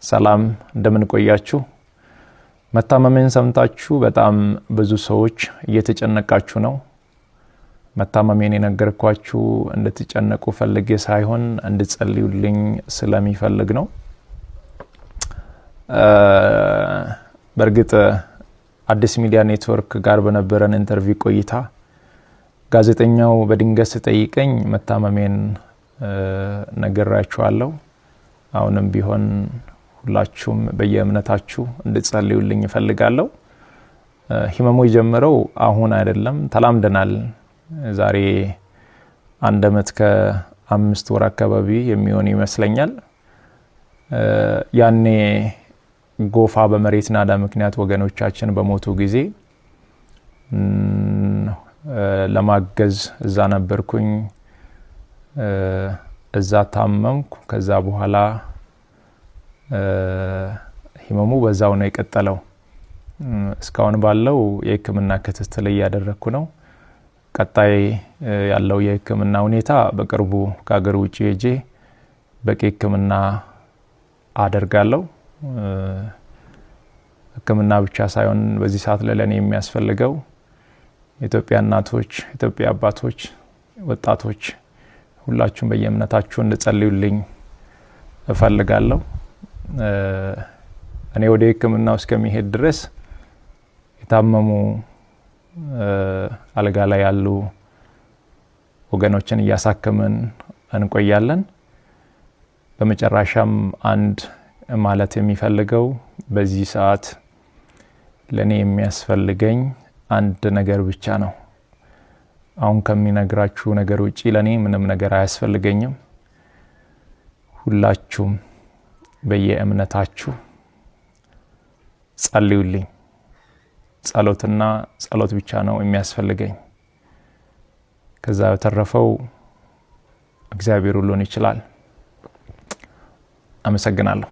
ሰላም እንደምን ቆያችሁ? መታመሜን ሰምታችሁ በጣም ብዙ ሰዎች እየተጨነቃችሁ ነው። መታመሜን የነገርኳችሁ እንድትጨነቁ ፈልጌ ሳይሆን እንድትጸልዩልኝ ስለሚፈልግ ነው። በርግጥ አዲስ ሚዲያ ኔትወርክ ጋር በነበረን ኢንተርቪው ቆይታ ጋዜጠኛው በድንገት ጠይቀኝ መታመሜን ነግራችኋለሁ። አሁንም ቢሆን ሁላችሁም በየእምነታችሁ እንድትጸልዩልኝ እፈልጋለሁ። ህመሙ የጀመረው አሁን አይደለም፣ ተላምደናል። ዛሬ 1 ዓመት ከ5 ወር አካባቢ የሚሆን ይመስለኛል። ያኔ ጎፋ በመሬት ናዳ ምክንያት ወገኖቻችን በሞቱ ጊዜ ለማገዝ እዛ ነበርኩኝ። እዛ ታመምኩ። ከዛ በኋላ ህመሙ በዛው ነው የቀጠለው። እስካሁን ባለው የህክምና ክትትል እያደረኩ ነው። ቀጣይ ያለው የህክምና ሁኔታ በቅርቡ ከሀገር ውጪ ሄጄ በቂ ህክምና አደርጋለሁ። ህክምና ብቻ ሳይሆን በዚህ ሰዓት ለኔ የሚያስፈልገው ኢትዮጵያ እናቶች፣ ኢትዮጵያ አባቶች፣ ወጣቶች ሁላችሁም በየእምነታችሁ እንድትጸልዩልኝ እፈልጋለሁ። እኔ ወደ ህክምናው እስከሚሄድ ድረስ የታመሙ አልጋ ላይ ያሉ ወገኖችን እያሳከምን እንቆያለን። በመጨረሻም አንድ ማለት የሚፈልገው በዚህ ሰዓት ለኔ የሚያስፈልገኝ አንድ ነገር ብቻ ነው። አሁን ከሚነግራችሁ ነገር ውጪ ለኔ ምንም ነገር አያስፈልገኝም። ሁላችሁም በየእምነታችሁ ጸልዩልኝ። ጸሎትና ጸሎት ብቻ ነው የሚያስፈልገኝ። ከዛ በተረፈው እግዚአብሔር ሁሉን ይችላል። አመሰግናለሁ።